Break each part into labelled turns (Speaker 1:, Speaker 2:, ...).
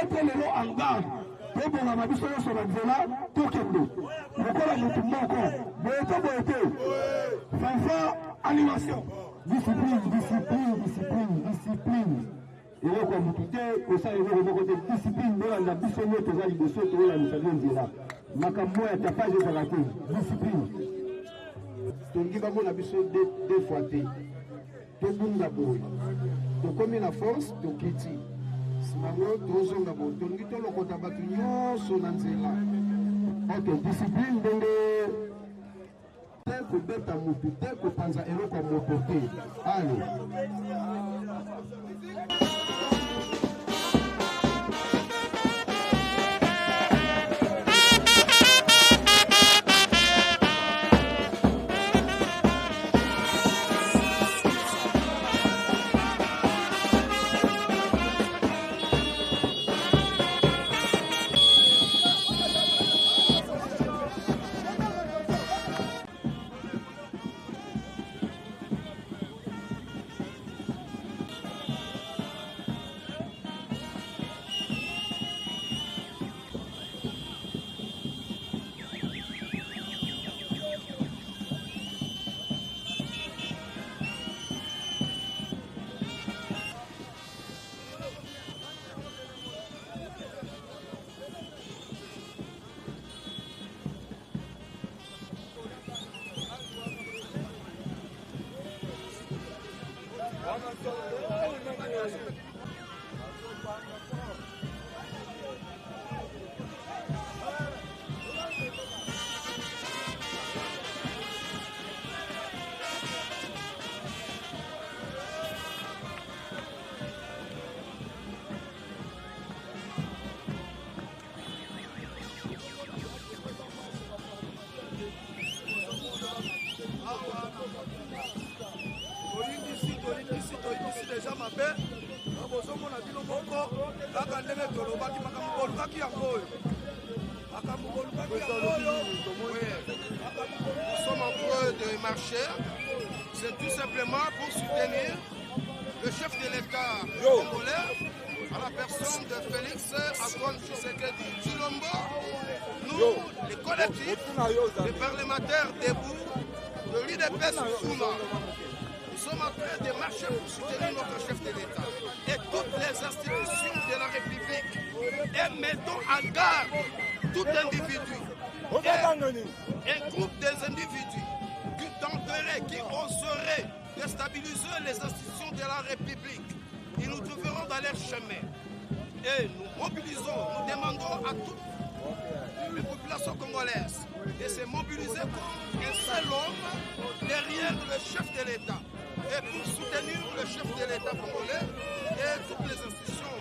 Speaker 1: mettre les lots en garde. Pour qu'on a mis sur la nzela, tout kendo. Pourquoi la moutou moko? Boyete. Fanfa, animation. Discipline. Et là, quand vous quittez, au sein de côté discipline, dans la biso moto, dans la biso, dans la biso, nzela. Makambo ya tapage de raté. Discipline.
Speaker 2: Tongi bango na biso deux fois te. Tobunga boy. Tokomi na force, tokiti. Simango tozonga boy. Tongi tolokota batu nyonso na nzela.
Speaker 1: Ok, discipline ndenge
Speaker 2: te kobeta motu te kopanza eloko ya moto te. Allez. Nous sommes en train de marcher, c'est tout simplement pour soutenir le chef de l'État congolais à la personne de Félix Antoine Tshisekedi Tshilombo. Nous, les collectifs, les parlementaires debout, de l'UDPS Fuma, nous sommes en train de marcher pour soutenir notre chef de l'État et toutes les institutions de la République. Et mettons en garde tout individu, un groupe des individus qui tenteraient, qui oseraient déstabiliser les institutions de la République. Ils nous trouveront dans leur chemin. Et nous mobilisons, nous demandons à toutes les populations congolaises de se mobiliser comme un seul homme derrière le chef de l'État. Et pour soutenir le chef de l'État congolais et toutes les institutions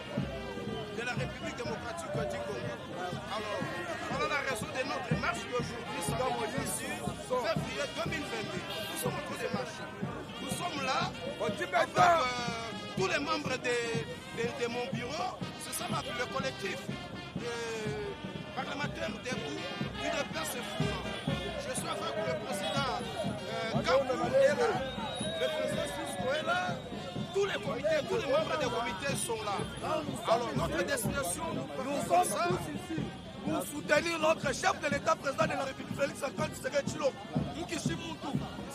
Speaker 2: de la République démocratique du Congo. Alors, voilà la raison de notre marche d'aujourd'hui, samedi 6 février 2022. Nous sommes en train de marcher. Nous sommes là avec tous les membres de mon bureau. C'est ça le collectif parlementaire debout du DPS Fuma. Je suis avec le président Gabou est là, le président Sisko est là. Tous les comités, tous les membres des comités sont là. Alors notre destination, nous sommes ça pour soutenir notre chef de l'État, président de la République, Félix Antoine Tshisekedi Tshilombo.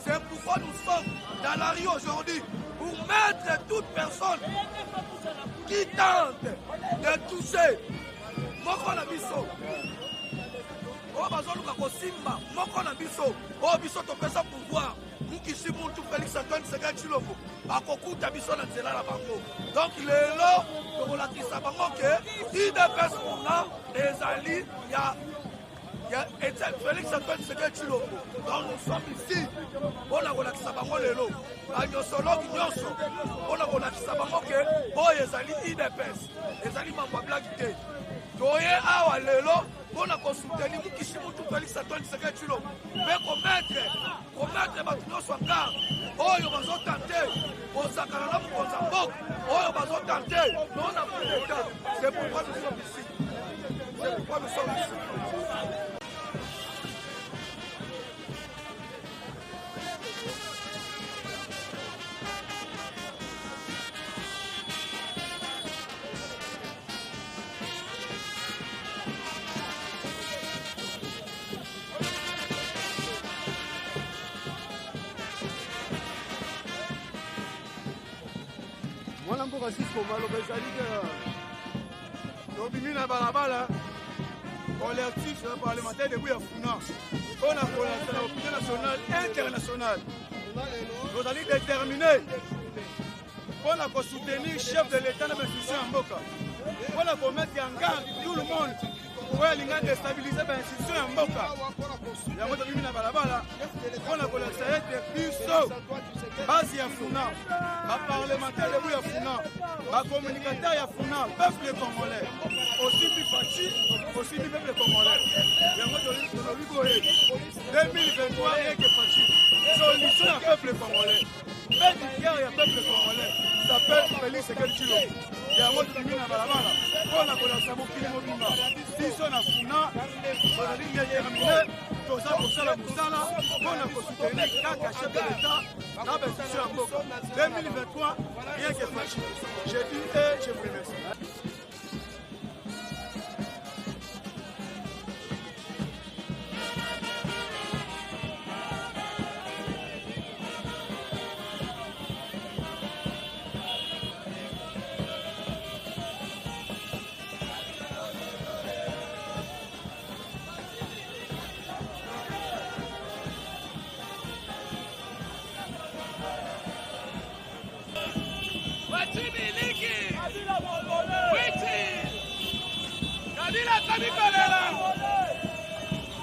Speaker 2: C'est pourquoi nous sommes dans la rue aujourd'hui, pour mettre toute personne qui tente de toucher moko na biso. O bazoluka kosimba moko na biso. O biso topesa pouvoir. Mukisi muntu Félix Antoine Tshisekedi Tshilombo akokuta biso na nzela na bango. Donc lelo tokolakisa bango ke IDPS kuna ezali ya Félix Antoine Tshisekedi Tshilombo. Donc nous sommes ici mpona kolakisa bango lelo banyosoloki nyonso mpona kolakisa bango ke oyo ezali IDPS ezali mambo ya blaki te. Toye awa lelo mpona kosoutenir mukisi mutu Félix Antoine Tshisekedi Tshilombo mpe komettre bato nyonso ya garde oyo bazotante kosakana na mokonzi ya mboka oyo bazotante nona coup d'état. C'est pourquoi nous sommes ici. C'est pourquoi nous sommes ici. Francisco maloba ezali ke tobimi na balabala collectif parlementaire debout ya funa mpona kolakisa na opinion nationale internationale tozali déterminé mpona kosoutenir chef de l'état na bainstitution ya mboka mpona komettre en garde tout le monde oyo alinga déstabilize bainstitution ya mboka yango tobimi na balabala mpona kolakisa ete biso base ya funa baparlementaire debout ya funa bacommunicateur ya funa peuple congolais osimbi faci osimbi peuple congolais yango tolobi boye 2023 eke faci solution ya peuple congolais bénéficiaire ya peuple congolais s'appelle Félix Tshisekedi Tshilombo yango tobimi na balabala mpona kolakisa mokili mobimba biso na funa tozali déterminé toza kosala mosala mpona kosoutenir kaka chef de l'état na bainstitution ya mboka 2023 rien que faci je dis et je vous remercie.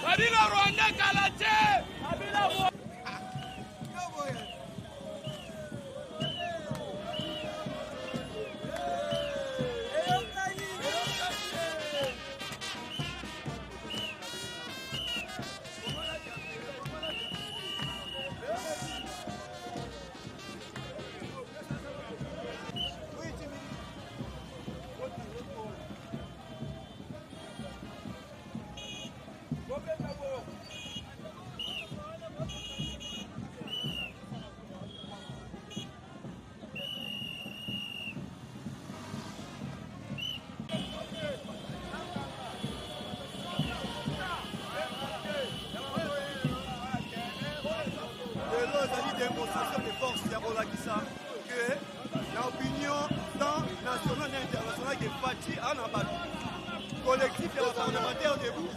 Speaker 3: Kabila Rwanda Kalache.
Speaker 2: Démonstration de force ya kolakisa ke na opinion tant nationale et internationale ke faci ana bato collectif ya baparlementaire debout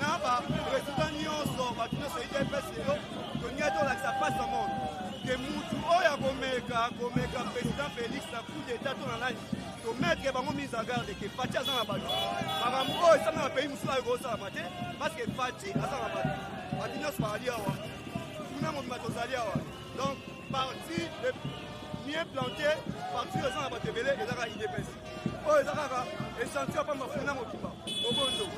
Speaker 2: na baprésident nyonso bato nyonso idps yo toninga tolakisa face a monde ke mutu oyo akomeka président félix na coup d'état to na nani tometre bango mise en garde ke faci aza na bato makambo oyo esanga na pays mosusu ayo kosalama te parce que faci aza na bato bato nyonso bazali awa kuna mobima tozali awa. Donc, parti mieux planté, parti aux gens à Batebele et là, il est baissé. Oh, il est senti à pas ma funa motiba. Au bon dos.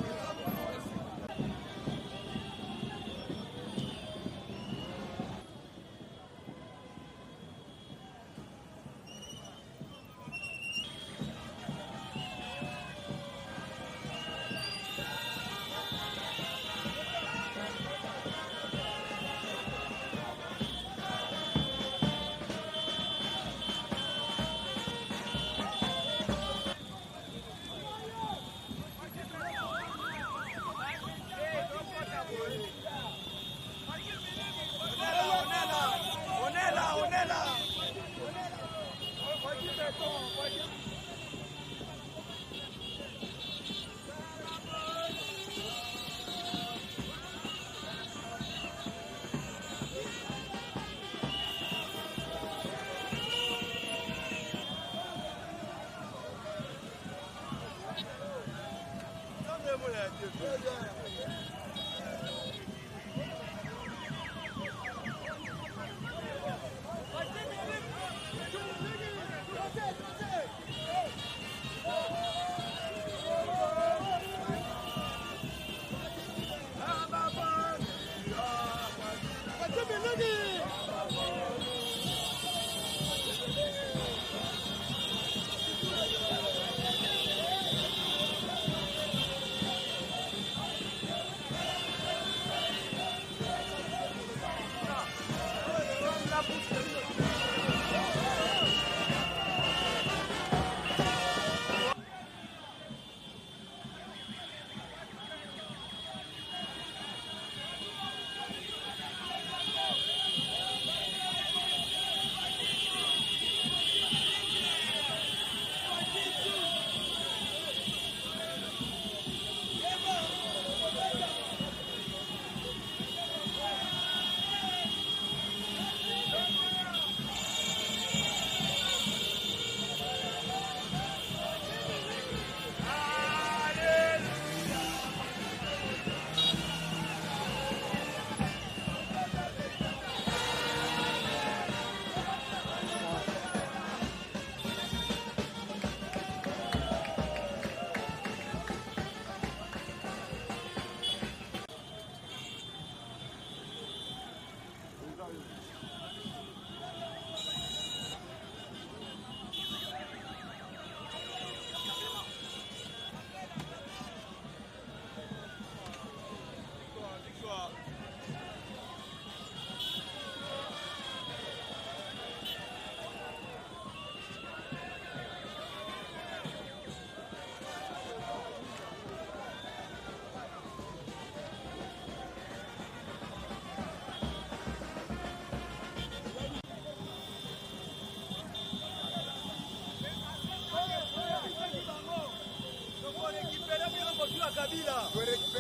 Speaker 4: Kabila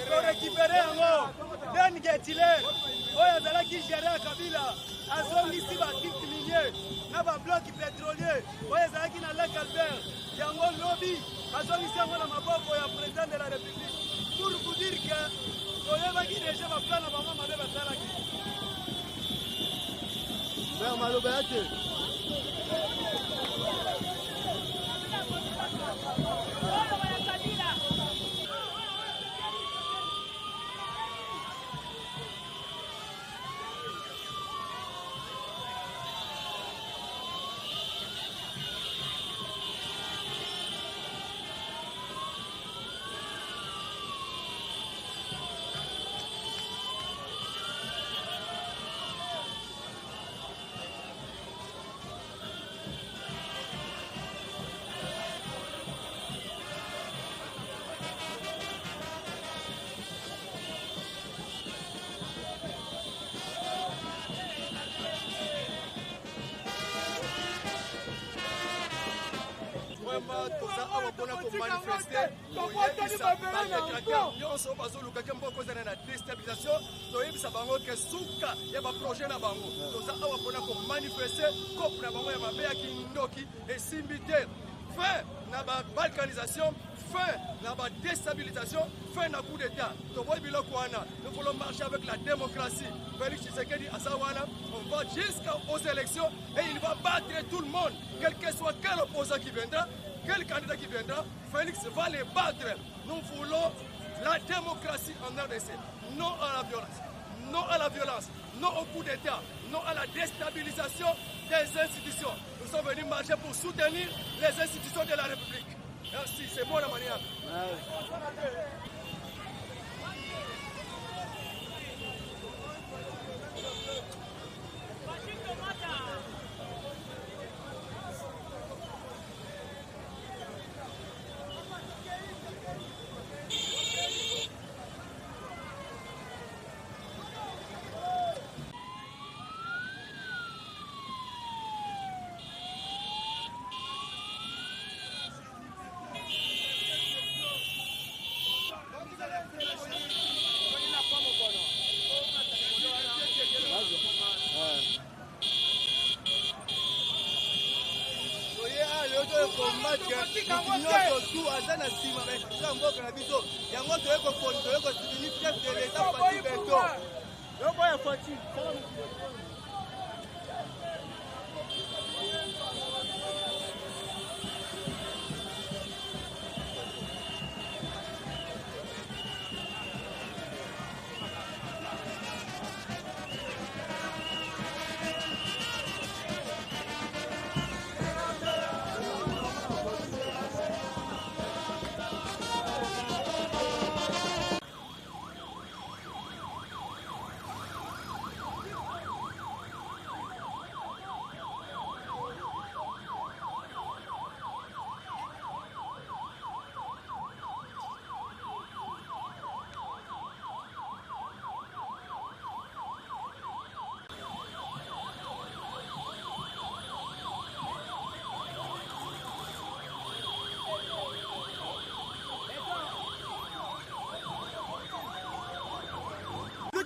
Speaker 4: korécupere yango Den Gettiler oyo azalaki géré ya Kabila azongisi batitre minier na babloki pétrolier oyo ezalaki na Lac Albert yango lobi azongisi yango na maboko ya président de la République pour vous dire que toyebaki déjà baplan na bango mabe basalaki mer maloba yake toza awa mpona komanifeste toyebisa badétracteur nyonso bazolukaki mpo kozana na déstabilisation toyebisa bango ke suka ya baprojet na bango toza awa mpona komanifeste kope na bango ya mabe ya kindoki esimbi te fin na babalkanisation fin na badéstabilisation fin na coup d'état toboyi biloko wana nous voulons marcher avec la démocratie Félix Tshisekedi aza wana on va jusqu'aux élections et il va battre tout le monde quel que soit quel opposant qui viendra quel candidat qui viendra, Félix va les battre. Nous voulons la démocratie en RDC. Non à la violence. Non à la violence. Non au coup d'État. Non à la déstabilisation des institutions. Nous sommes venus marcher pour soutenir les institutions de la République. Merci, c'est bon la manière.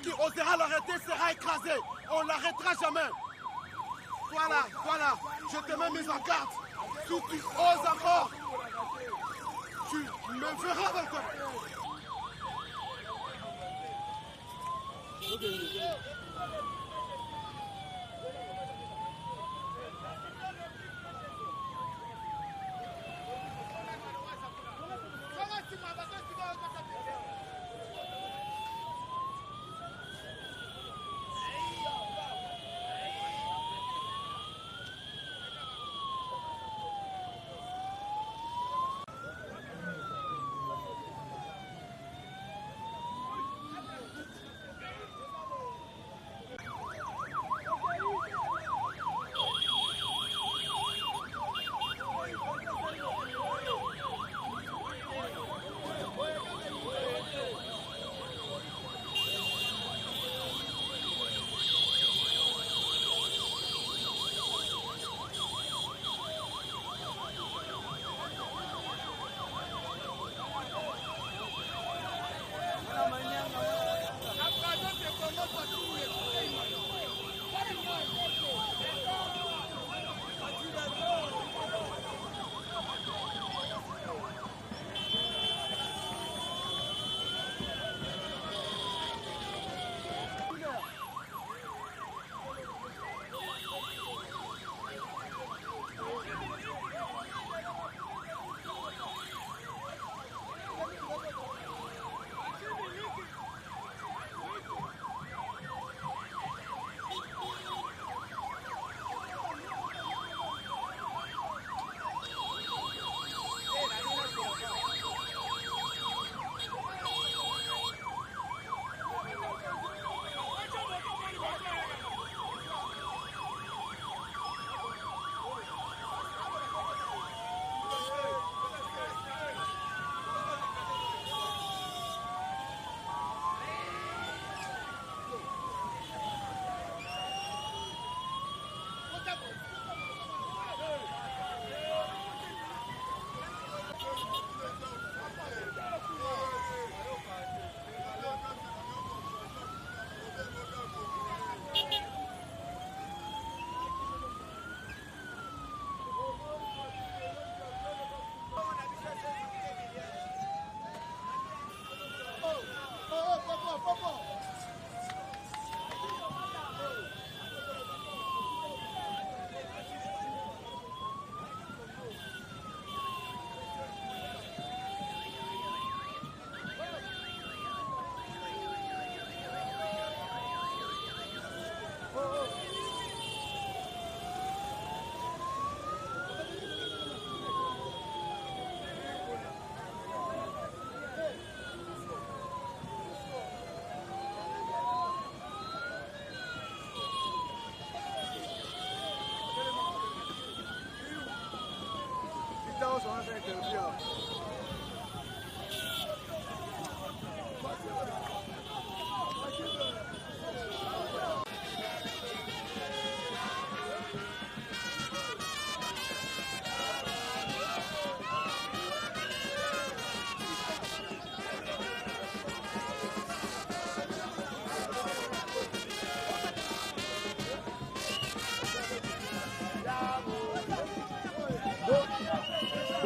Speaker 4: Qui osera l'arrêter sera écrasé. On l'arrêtera jamais. Voilà. Je te mets mise en garde. Si tu oses encore, tu me verras dans le corps.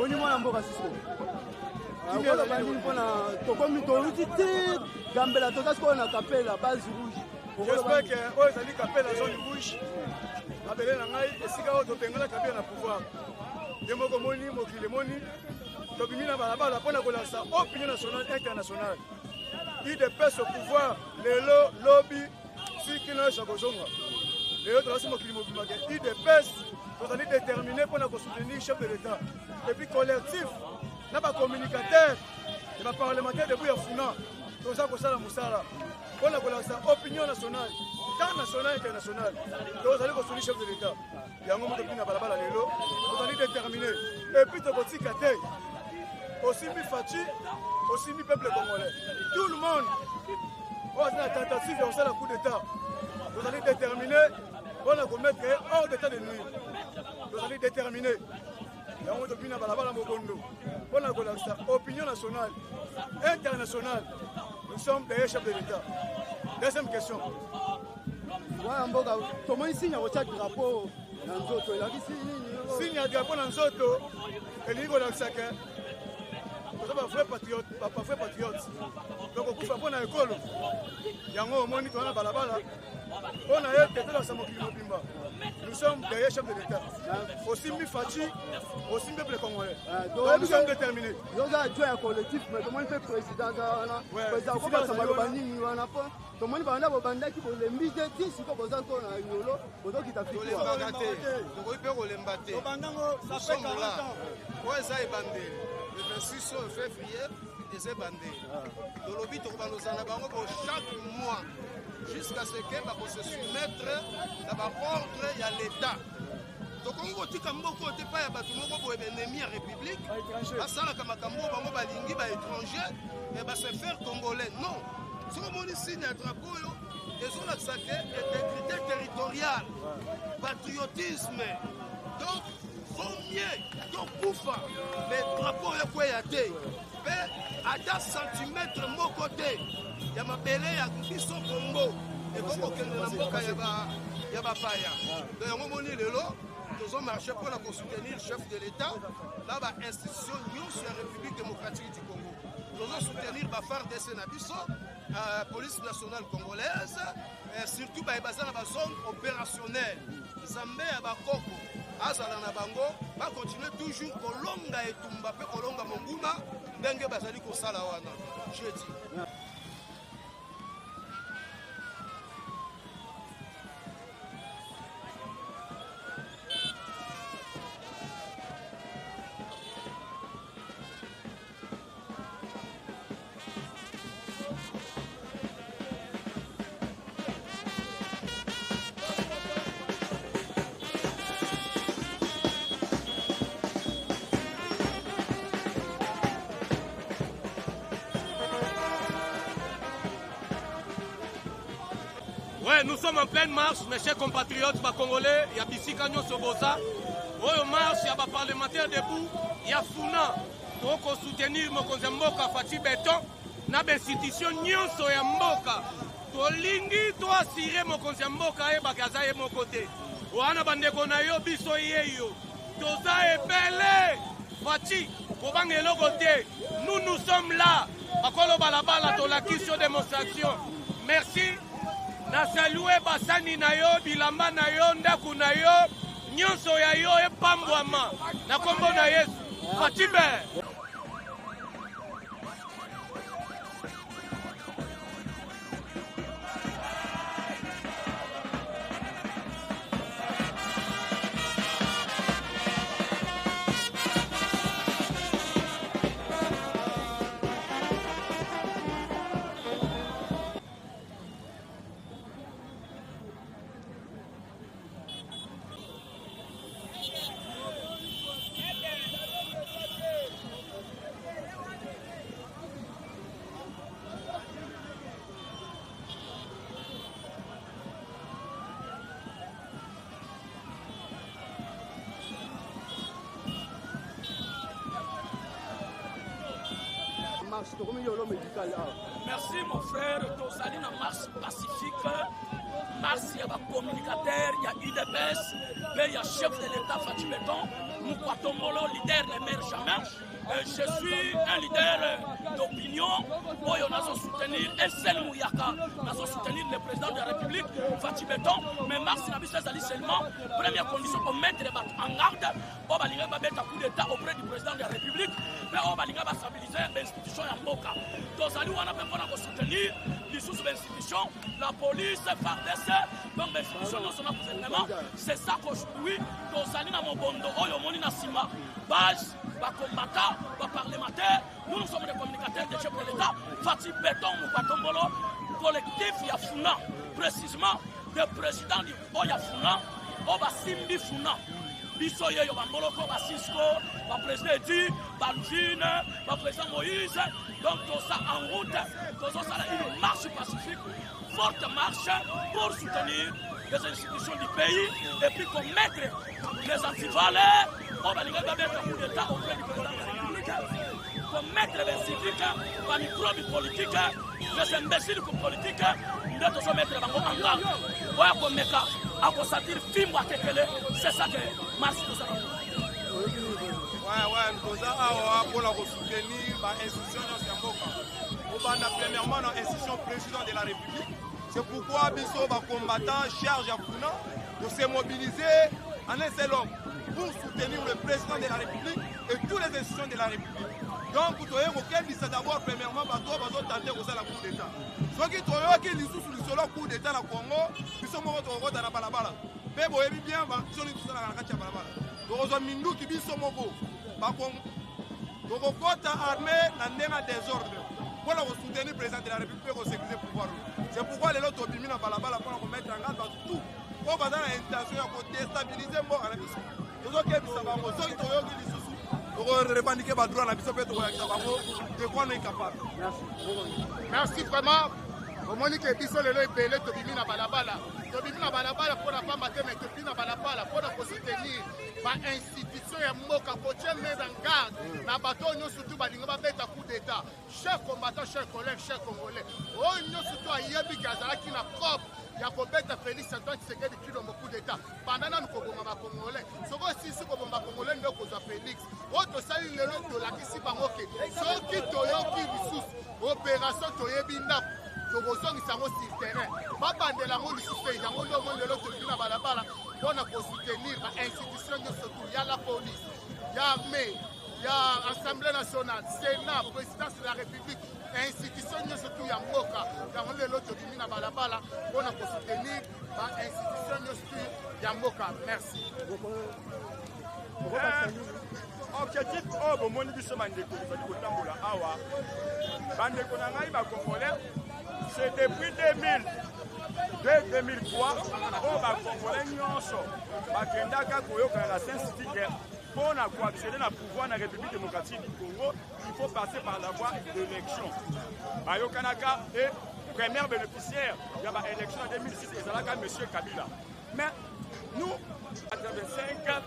Speaker 5: boni mwana mboka Cisco akola bani mpona tokomi toluti te gambela toza sikoyo na kapela base rouge.
Speaker 4: J'espère que oyo ezali kapela zone rouge mabele na ngai esika oyo topengana kapela na pouvoir ye moko moni mokili moni tobimi na balabala mpona kolakisa opinion nationale internationale idps au pouvoir lelo lobi sikino esa kozonga lelo tolasi mokili mobimake idps tozali déterminé mpona kosoutenir chef de l'état et puis collectif na bacommunicateur et baparlementaire debout ya funa toza kosala mosala mpona kolakisa opinion nationale tant nationale internationale tozali kosoutenir chef de l'état yango moto mpina balabala lelo tozali déterminé et puis tokotika te osimbi Faci osimbi peuple congolais tout le monde oyo azali na tentative ya kosala coup d'état tozali déterminé mpona komettre hors d'état de nuire tozali déterminé yango topina balabala mokondo mpona kolakisa opinion nationale internationale nous sommes derrière chef de l'état. Deuxième question
Speaker 5: wana mboka tomoni signe ya kotia drapeau na nzoto elakisi nini
Speaker 4: signe ya drapeau na nzoto elingi kolakisa ke toza bavrai patriote donc okufa mpo na ekolo yango omoni toza na balabala mpo na ye te tolakisa mokili mobimba nous sommes derrière chef de l'état osimbi Faci osimbi peuple congolais donc nous sommes déterminés
Speaker 5: yoza adjoint ya collectif mais tomoni mpe président aza wana président kobasa maloba nini wana mpo tomoni banda bobandaki bolembi te ti siko boza nto na yolo bozokita
Speaker 2: tolembaka te tokoki mpe kolemba te osomola oyo eza ebandeli le 26 février eza ebandeli tolobi tokobandozala na bango po chaque mois jusqu'à ce que bakose soumettre na baordre ya l'état tokongi kotika mboka te pa ya bato moko boye baennemi ya république basalaka makambo bango balingi baétranger e base faire congolais non soki omoni signe ya drapeau oyo ezolakisa ke intégrité territoriale patriotisme donc somie tokufa mais drapeau oyo ekweya te mpe ata centimètre moko te ya mabele ya biso Congo ekoki kokende na mboka ya bapaya donc yango moni lelo tozomarche mpona kosoutenir chef de l'état na bainstitution nyonso ya république démocratique du Congo tozosoutenir bafardc na biso police nationale congolaise surtout baza na bazone opérationnelle nzambe ya bakoko azala na bango bakontinue toujours kolonga etumba mpe kolonga monguna ndenge bazali kosala wana jeudi.
Speaker 3: Ouais, nous sommes en pleine marche, mes chers compatriotes congolais, il y a Bissika Soboza, il y a marche, il y a parlementaires debout, il y a Funa, pour soutenir Mokonzi Mboka Faci Beton, na institution nyonso ya Mboka. Tolingi to assurer Mokonzi Mboka e bakaza e mokote. Wana bandeko na yo biso yeyo. Toza ebele Faci kobanga eloko te. Nous sommes là. Bakolo balabala to la question démonstration. Merci. Na salue basani na yo bilamba na yo ndaku na yo nyonso ya yo epambwama na kombo na Yesu Faci be.
Speaker 6: Merci mon frère, tozali na marche pacifique, marche ya ba communicateur ya UDPS, pays à chef de l'État Fatou Béton, Moukwatombolo, leader émergent. Je suis un leader d'opinion. On a soutenir SL Mouyaka, on a soutenir le président de la République, Fatou Béton. Mais Mars Nabissa Zali seulement, première condition, on met les bateaux en garde. On va mettre un coup d'État auprès du président de la République. Mais on va stabiliser l'institution à Moka. Donc, on a besoin de soutenir les sous-institutions, la police, FARDC, donc l'institution nationale gouvernement. C'est ça qu'aujourd'hui, nous allons dans mon bondo, nous sommes base, combattants, parlementaires, nous sommes des communicateurs des chefs de l'État. Fatou Béton, Moukwatombolo, collectif Yafuna, précisément le président du Oyafuna, Obasimbi Funa. Bisoye Yobamboloko, Basisco, le président Edi, Balvine, le président Moïse. Donc tout ça en route, tout ça une marche pacifique, forte marche pour soutenir les institutions du pays et puis commettre les antivaleurs. On va mettre un coup d'État auprès du président de la République, commettre les civiques, les microbes politiques, les imbéciles politiques, nous devons mettre les banques en garde. Voilà comme Meka, à constater film à Kekele, c'est ça que Mars nous a dit.
Speaker 4: Ouais, nous avons soutenir l'institution de Mboka. Premièrement, l'institution président de la République. C'est pourquoi Bisso, combattant, charge à Funa, de se mobiliser en un seul homme pour soutenir le président de la République et toutes les institutions de la République. Donc, vous voyez, auquel d'abord, premièrement, tenter de faire la coup d'État. Ce qui est sous le coup d'État au Congo, nous sommes au dans la balabala. Mais vous voyez bien, nous sommes tous dans la balabala. Nous sommes Mindou qui sont mogo. Nous sommes armés dans un désordre. Pour soutenir le président de la République pour sécuriser le pouvoir. C'est pourquoi les autres ont mis dans la balabala pour mettre en garde dans tout. On va dans l'intention de déstabiliser le monde. Nous avons revendiquer le droit à la mission de quoi on est capable.
Speaker 5: Merci vraiment. Au moment que biso lelo ebele tobimi na balabala pour na pas mater mais tobimi na balabala pour na soutenir ba institution ya mboka kotie mais en garde na bato nyo surtout balinga ba beta coup d'état chers combattants chers collègues chers congolais o nyo surtout ayebi kazala ki na cop ya kobeta Félix Antoine Tshisekedi kilo coup d'état pendant na koboma ba congolais soko sisi koboma congolais ndo kozwa Félix o to sali lelo to la kisi bango ke soki toyoki bisusu opération toyebi ndapo tokosongisa yango sur terrain babandela yango lisusu yango nde omoi lelo tolingi na balabala mpona kosoutenir bainstitution nyonso tu ya la police ya armée ya assemblée nationale sénat présidence de la république institution nyonso tu ya mboka yango lelo tolingi na balabala mpona kosoutenir bainstitution nyonso tu ya mboka. Merci.
Speaker 7: Objectif oyo bomoni biso bandeko tozali kotambola awa bandeko na ngai bacongolais. C'est depuis 2003 oyo bacongolais nyonso bakendaka koyokana na Saint-Sticker pour accéder na pouvoir na République démocratique du Congo. Il faut passer par la voie d'élection. Bayokanaka et premier bénéficiaire de l'élection en 2006 ezalaka M. Kabila. Mais nous, 85,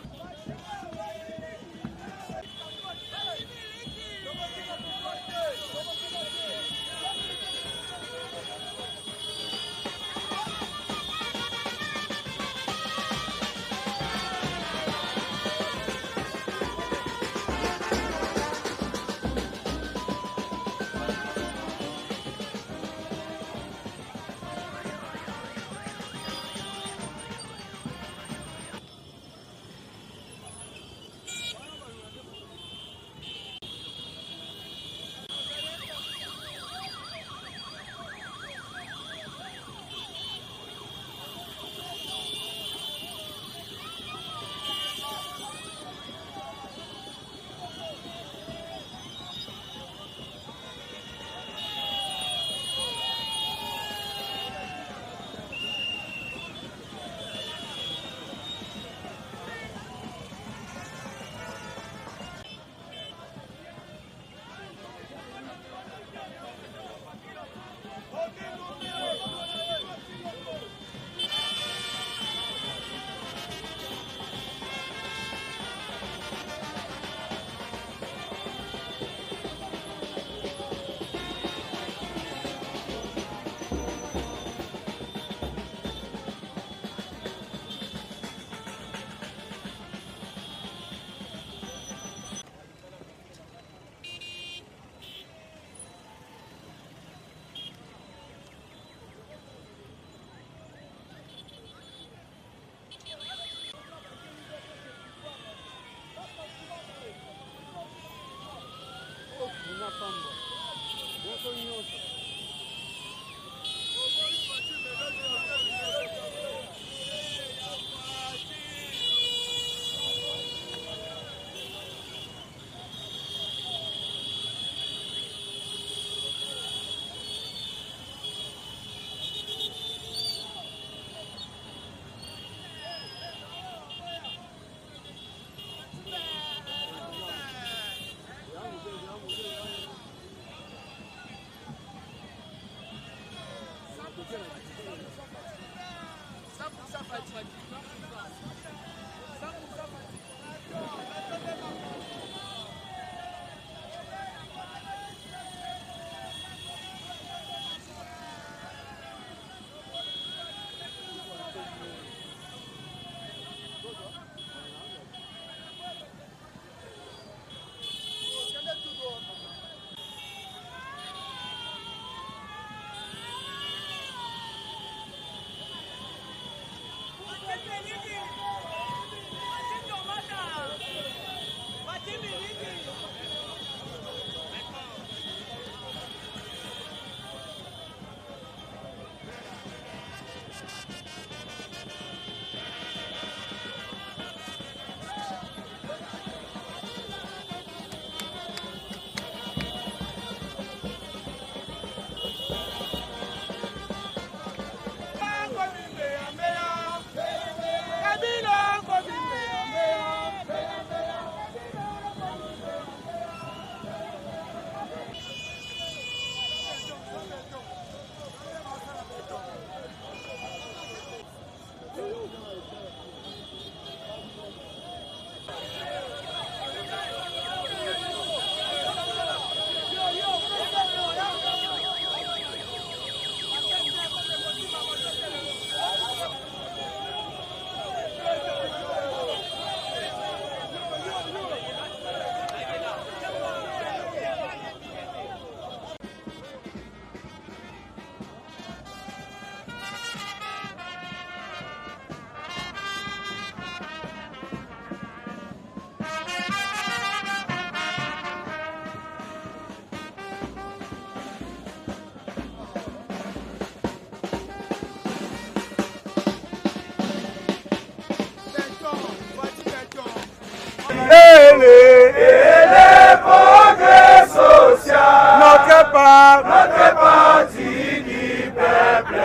Speaker 7: Notre parti du peuple,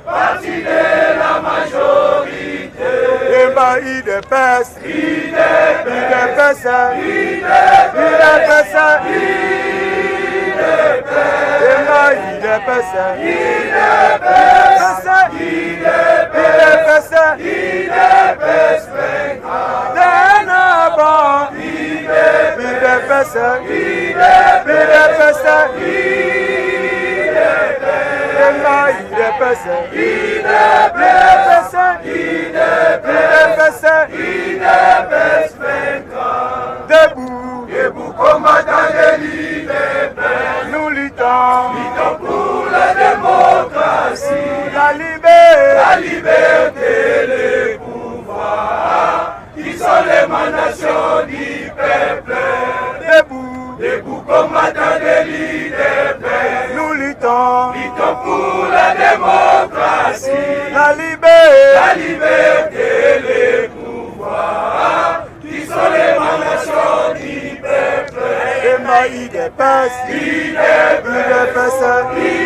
Speaker 7: parti de la majorité. IDPS, IDPS, IDPS, debout, debout, combattant de l'IDP, nous luttons pour la démocratie, la liberté, les pouvoirs, qui sont l'émanation du peuple. Debout, debout, combattant de l'IDP, nous luttons pour la démocratie, la liberté, les pouvoirs, qui sont l'émanation du peuple. IDPS, IDPS, IDPS,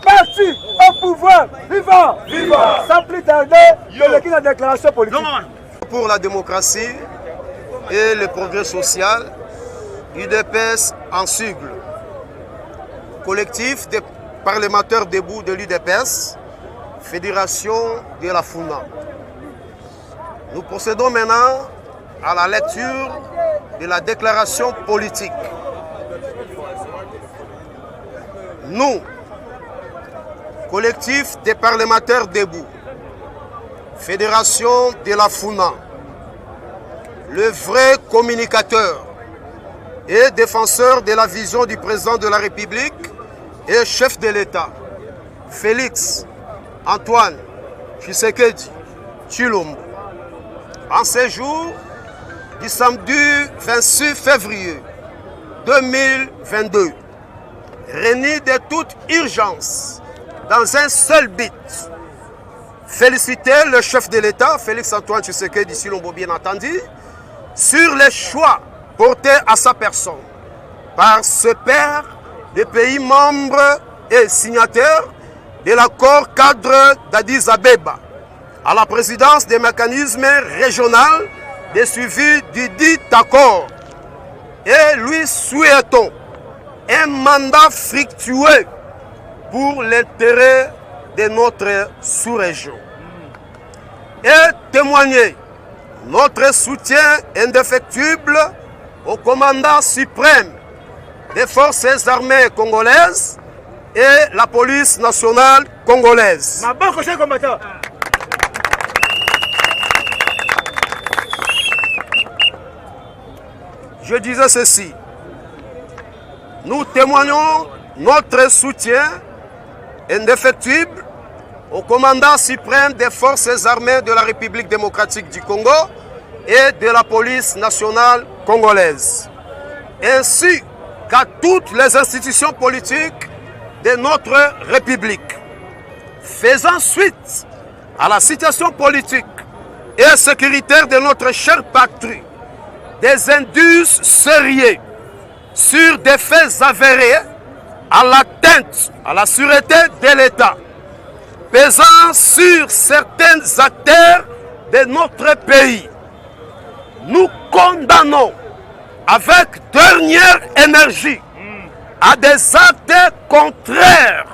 Speaker 7: parti au pouvoir, vivant, sans plus tarder, la déclaration politique.
Speaker 8: Pour la démocratie et le progrès social, UDPS en sigle. Collectif des parlementaires debout de l'UDPS, Fédération de la FUNA. Nous procédons maintenant à la lecture de la déclaration politique. Nous, collectif des parlementaires debout, Fédération de la FUNA, le vrai communicateur et défenseur de la vision du président de la République et chef de l'État, Félix Antoine Tshisekedi Tshilombo, en ce jour du samedi 26 février 2022, réunis de toute urgence dans un seul but, féliciter le chef de l'État, Félix Antoine Tshisekedi Tshilombo, bien entendu, sur les choix portés à sa personne par ce père des pays membres et signataires de l'accord cadre d'Addis Abeba à la présidence des mécanismes régionaux de suivi du dit accord. Et lui souhaitons un mandat fructueux pour l'intérêt de notre sous-région. Et témoigner notre soutien indéfectible au commandant suprême des forces armées congolaises et la police nationale congolaise. Je disais ceci, nous témoignons notre soutien indéfectible au commandant suprême des forces armées de la République démocratique du Congo et de la police nationale congolaise, ainsi qu'à toutes les institutions politiques de notre République. Faisant suite à la situation politique et sécuritaire de notre chère patrie, des indices sérieux sur des faits avérés à l'atteinte à la sûreté de l'État, pesant sur certains acteurs de notre pays. Nous condamnons avec dernière énergie à des actes contraires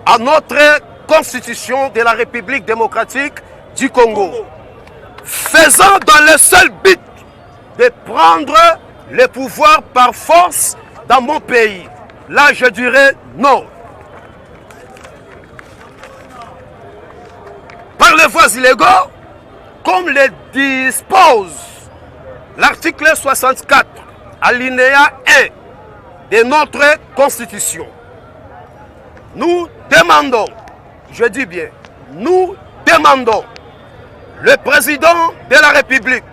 Speaker 8: à notre constitution de la République démocratique du Congo, faisant dans le seul but de prendre le pouvoir par force dans mon pays. Là, je dirais non. Par les voies illégaux, comme le dispose l'article 64, alinéa 1 de notre Constitution. Nous demandons, je dis bien, nous demandons le président de la République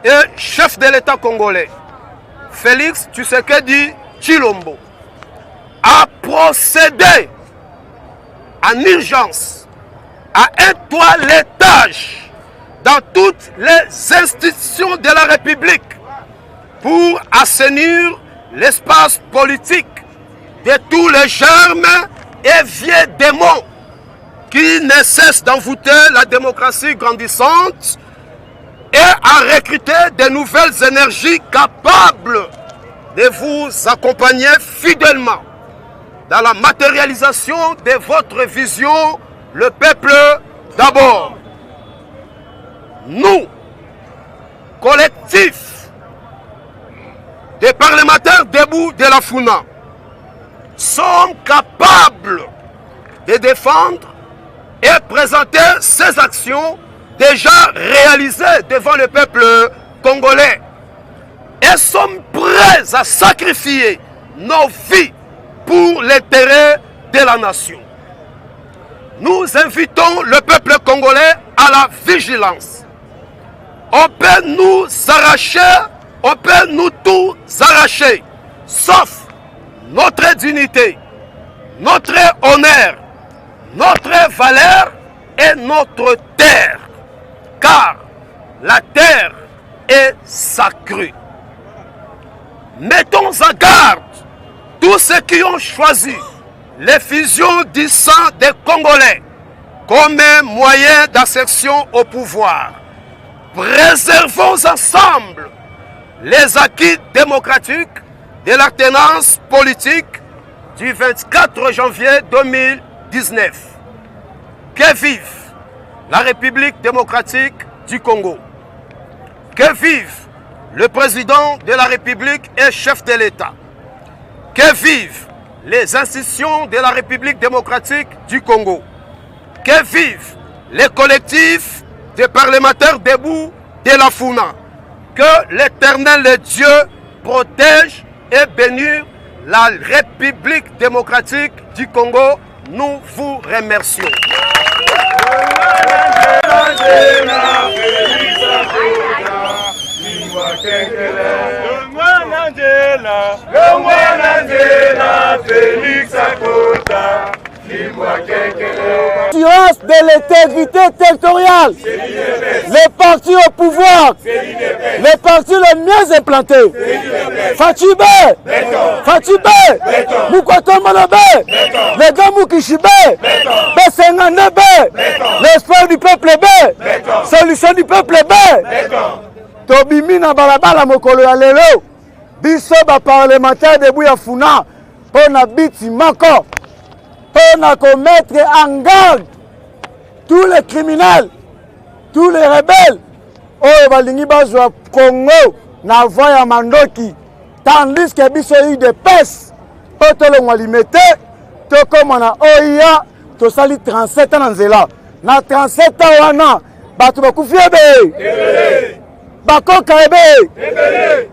Speaker 8: et chef de l'État congolais, Félix Tshisekedi Tshilombo, à procéder en urgence à un toilettage dans toutes les institutions de la République pour assainir l'espace politique de tous les germes et vieux démons qui ne cessent d'envoûter la démocratie grandissante et à recruter de nouvelles énergies capables de vous accompagner fidèlement dans la matérialisation de votre vision, le peuple d'abord. Nous, collectif des parlementaires debout de la Funa, sommes capables de défendre et présenter ces actions déjà réalisées devant le peuple congolais et sommes prêts à sacrifier nos vies pour l'intérêt de la nation. Nous invitons le peuple congolais à la vigilance. On peut nous arracher, on peut nous tout arracher, sauf notre dignité, notre honneur, notre valeur et notre terre. Car la terre est sacrée. Mettons en garde tous ceux qui ont choisi l'effusion du sang des Congolais comme un moyen d'ascension au pouvoir. Préservons ensemble les acquis démocratiques de l'alternance politique du 24 janvier 2019. Que vive la République démocratique du Congo. Que vive le président de la République et chef de l'État. Que vivent les institutions de la République démocratique du Congo. Que vivent les collectifs des parlementaires debout de la Funa. Que l'Éternel Dieu protège et bénisse la République démocratique du Congo. Nous vous remercions.
Speaker 9: Assurance de l'intégrité territoriale. Les partis au pouvoir. Les partis les mieux implantés. Fatibé. Fatibé. Moukotomanabe. Les Gamukishibe. Bessenganebe. L'espoir du peuple B. Solution du peuple B. Tobimi na balabala mokolo ya lelo. Biso ba parlementaire de Buya Funa. Pona biti mako. Pour commettre en garde tous les criminels, tous les rebelles, au Balingi Bazwa Congo, na voya mandoki, tandis que biso eu de pes, pour te le limiter, to comme on a OIA, to sali 37 ans en zela. Na 37 ans wana, batu bakufie be, bako kaebe,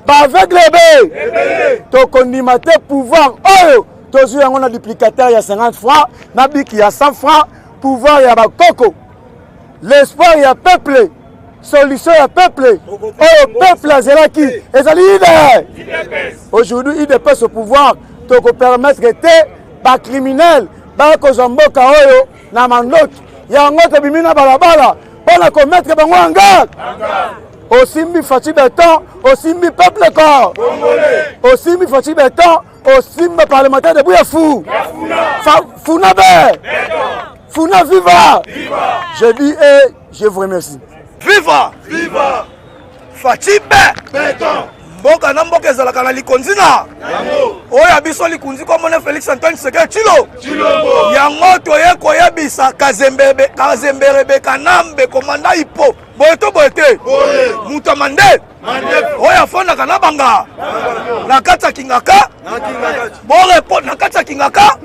Speaker 9: ba aveugle be, to kondimate pouvoir oyo. Toujours on a duplicateur, il y a 50 francs, Nabik il y a 100 francs, pouvoir il y a Bakoko. L'espoir il y a peuple, solution il y a peuple. Oh, peuple à Zélaki, et ça dit aujourd'hui il dépasse au pouvoir, donc permettre que les criminels, les Zomboka Oyo, Namandok, il y a un autre bimina balabala, pour commettre bango en garde. Aussi mi fati béton, aussi mi peuple corps, aussi mi fati béton. Aussi mes parlementaires de Buya Fou. Funa Bé. Funa Viva. Je dis et je vous remercie.
Speaker 8: Viva. Viva. Fatibé. Béton. Mboka na mboka ezalaka na likonzina. Oyo abiso likunzi ko mona Félix Antoine Tshisekedi Tshilombo. Yango toye koyebisa Kazemberebe Kanambe komanda ipo. Boyeto boyete. Mutamande. Oya fona kana banga. Nakata kingaka. Bore po nakata kingaka.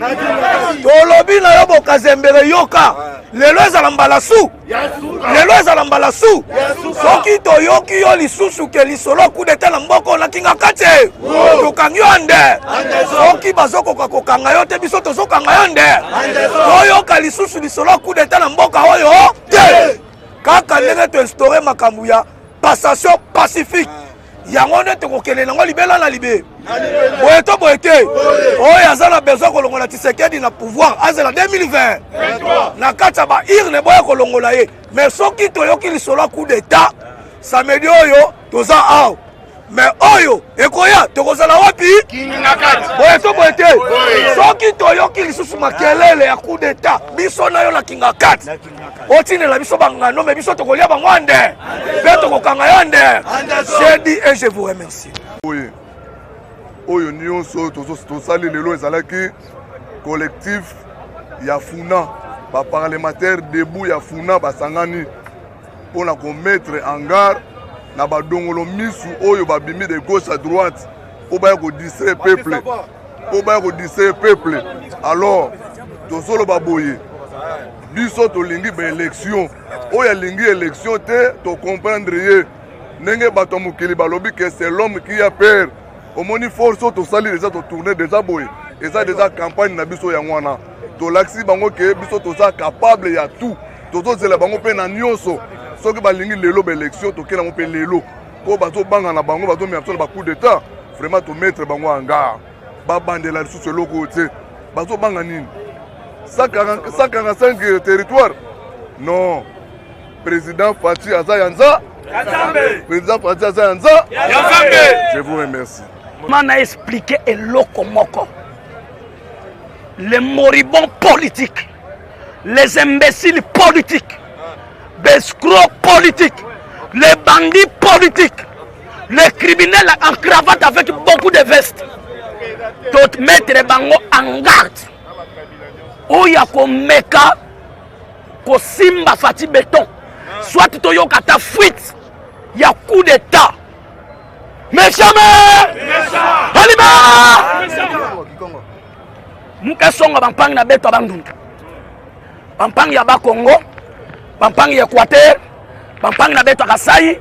Speaker 8: Tolobi na yobo Kazembere yoka.
Speaker 9: lelo ezala mbala su lelo ezala mbala su soki toyoki yo lisusu ke lisolo coup d'état na mboka olakingaka te tokangi yo nde soki bazokoka kokanga yo te biso tozokanga yo nde toyoka lisusu lisolo coup d'état na mboka oyo te kaka ndenge toinstaure makambo ya passation pacifique yango nde tokokende nango libela na libe boye to boye te oyo aza na besoin kolongola Tshisekedi na pouvoir azela 2020 na kati ya bairne boye kolongola ye mais soki toyoki lisolo ya coup d'état samedi oyo toza awa mais oyo ekoya tokozala wapi boye to boye te soki toyoki lisusu makelele ya coup d'état biso na yo na kinga kati otinela biso bangano mais biso tokolia bango nde mpe tokokanga yo nde. Je dis et je vous remercie.
Speaker 10: Oyo nyonso tosali lelo ezalaki collectif ya Funa ba parlementaire debout ya Funa basangani pona ko mettre en garde na badongolo misu oyo babimi de gauche à droite po ba ko distraire peuple alors tosolo baboye biso tolingi ba élection oyo lingi élection te to comprendre ye ndenge bato mokili balobi que c'est l'homme qui a peur omoni force to sali déjà to tourner déjà boye et ça déjà campagne na biso ya ngwana to laxi bango ke biso to za capable ya tout to zela bango pe na nyonso soki balingi lelo ba élection to kena mo pe lelo ko bato banga na bango bato mi absolument ba coup d'état vraiment to mettre bango en garde ba bandela sous ce logo te bato banga nini 145 territoires non président Fachi Azayanza président Fachi Azayanza je vous remercie.
Speaker 6: On a expliqué et lokomoko. Les moribonds politiques, les imbéciles politiques, les escrocs politiques, les bandits politiques, les criminels en cravate avec beaucoup de vestes. Tout mettre les bangos en garde. Où il y a comme meka, ko simba fati béton, soit toyo kata fuite, il y a coup d'état. Mais jamais Halima Muka songa bampang na beto abandundu bampang ya Bakongo bampang ya Equateur bampang na beto Kasai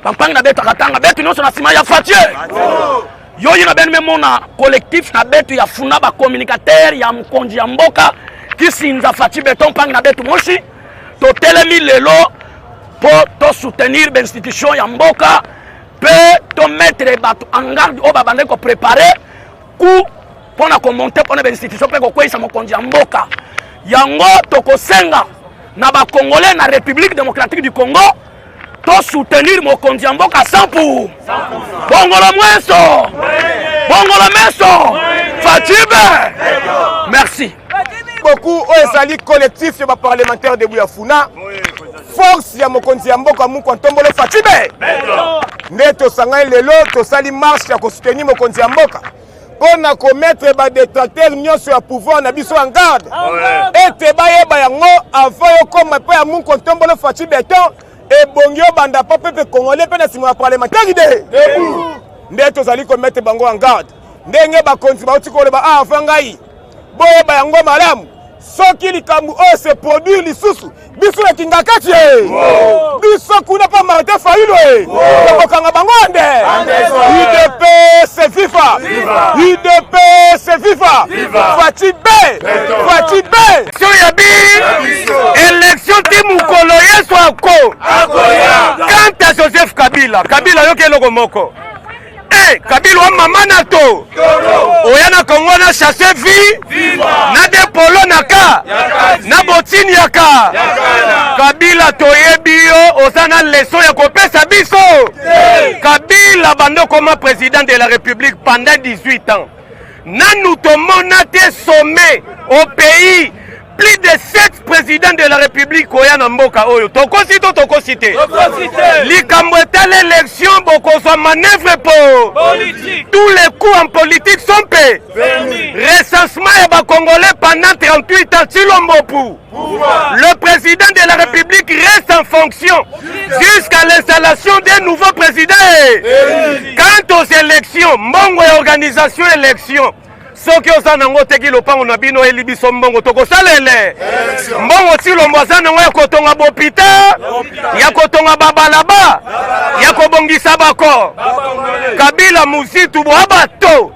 Speaker 6: bampang na beto Katanga beto nyonso na sima ya Fatie yo yina ben memona collectif na beto ya Funa ba communicateur ya mkonji ya mboka kisinza Fatie beton pang na beto moshi to telemi lelo po to soutenir l'institution ya mboka peut te mettre en garde au babane ko préparer coup pour na monter pour na institution pe ko kwesa mokonzi ya mboka yango to ko senga na ba congolais na République démocratique du Congo to soutenir mokonzi ya mboka 100%. Bongolo meso Fatibe merci
Speaker 9: beaucoup au sali collectif ya ba parlementaire de Bouyafuna force ya mokonzi ya mboka mu kontombolo Fatibe Neto sangai lelo to sali marche ya ko soutenir mokonzi ya mboka pona ko mettre ba détracteur nyonso ya pouvoir na biso en garde ete bayeba yango avant yo koma pe ya mu kontombolo Fatibe to e bongyo banda pa pepe congolais pe na sima parlementaire ide Neto sali ko mettre bango en garde ndenge ba konzi ba otiko ba avant ngai boyeba yango malamu soki likambu o se produire lisusu biso na kingakati biso kuna pa Martin Fayulu kokanga bango nde UDPS FIFA UDPS FIFA Fatibe
Speaker 3: Soyabi élection timu kolo yeso akoya kanta Joseph Kabila yoke loko moko Kabila wa mama na to oyana Kongo na chasse vie na de polo naka na botini yaka Kabila toyebi yo osana leçon ya kopesa biso Kabila bando comme président de la République pendant 18 ans nanu tomona te sommet au pays plus de 7 présidents de la République oyana mboka oyo tokosite likambo eta l'élection bokozwa manœuvre pour politique. Tous les coups en politique sont paix recensement ya ba Congolais pendant 38 ans Tshilombo le président de la République reste en fonction jusqu'à l'installation d'un nouveau président. Quant aux élections mbongo et organisation élection soki oza nango teki lopango na bino elibiso mbongo tokosalele mbongo ti lombo aza nango ya kotonga bopita ya kotonga babalaba ya kobongisa bako Kabila muzitu boa bato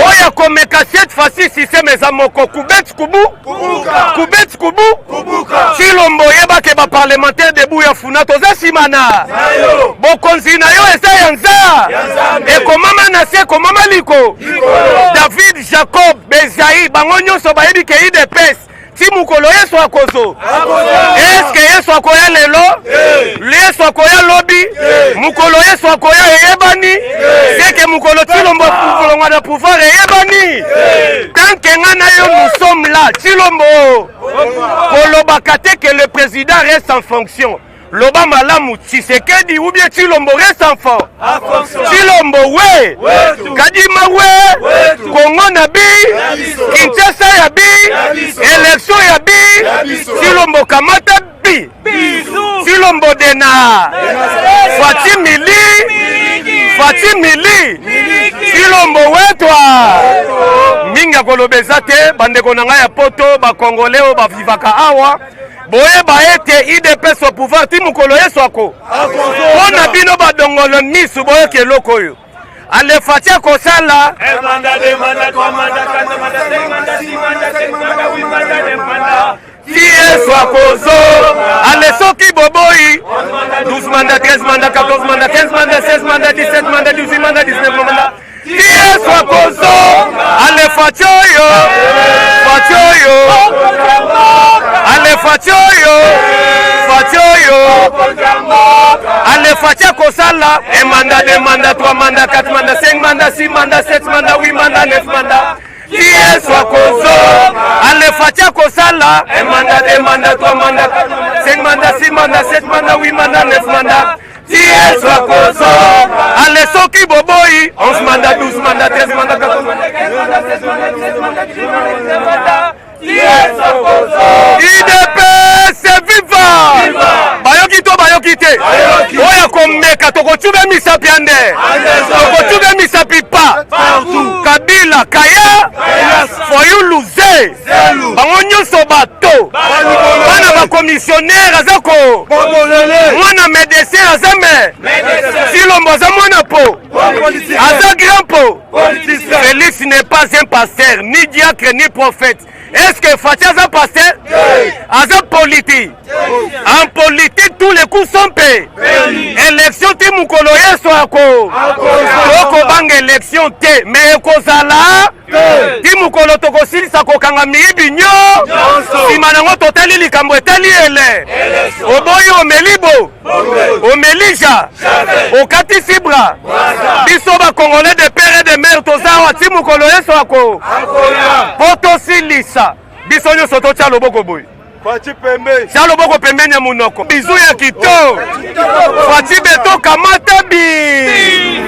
Speaker 3: oya komeka cette fois-ci système eza moko kubet kubu kubet kubu ti lombo yebake ba parlementaire debu ya funa toza simana bokonzi na yo eza ya nza ekomama na se komama liko David Jacob Bezaï bango nyonso bayebi ke IDPS ti mukolo yesu akozo eske yesu akoya lelo yesu akoya lobi mukolo yesu akoya eyebani seke mukolo ti lombo fulonga na pouvoir eyebani tant que nga na yo nous sommes là ti lombo kolobaka te que le président reste en fonction Loba malamu Tshisekedi ou bien Tshilombo reste enfant. Tshilombo we Kadima we Congo na bi Kinshasa ya bi élection ya bi Tshilombo kamata bi Tshilombo dena Fati mili Tshilombo wetwa minga kolobeza te bandeko na ngai ya poto ba congolais ba vivaka awa boye baete IDPS au pouvoir ti mukolo yesu ako ona bino badongolo misu boye ke loko yo ale fatia kosala ti yesu akozo ale soki boboyi 12 mandats 13 mandats 14 mandats 15 mandats 16 mandats 17 mandats 18 mandats 19 mandats ti yesu akozo ale fatia yo ale fatioyo ale fatia kosala un mandat, 2 mandats, 3 mandats, 4 mandats, 5 mandats, 6 mandats, 7 mandats, 8 mandats, 9 mandats. Qui est soit kozo ale fatia kosala un mandat, 2 mandats, 3 mandats, 5 mandats, 6 mandats, 7 mandats, 8 mandats, 9 mandats. Qui est soit kozo ale soki boboyi 11 mandats, 12 mandats, 13 mandats, 14 mandats, 15 mandats, 16 mandats, 17 mandats, 18 mandats. IDPS viva bayoki to bayoki te oya komeka tokochube misapi ande tokochube misapi pa Kabila kaya for you lose bango nyonso bato bana bakomissionnaire azako mwana médecin azame Tshilombo aza mwana po aza grand po Félix n'est pas un pasteur ni diacre ni prophète. Est-ce que Fatia a pasteur? Aza politique. En politique, tous les coups sont payés. Élection, ti mukolo yeso ako. Toko bang élection te. Mais ekozala. Ti mukolo toko silisa kokanga miibi nyo. Simanango totali likambo etali ele. Oboyi omelibo. Omelija. Okati fibra. Biso ba Congolais de père et de mère tozawa ti mukolo yeso ako. Poto silisa. Biso nyo soto tia loboko boy. Fati pembe. Tia loboko pembe nya munoko. Bizu ya kito. Fati beto kamata bi.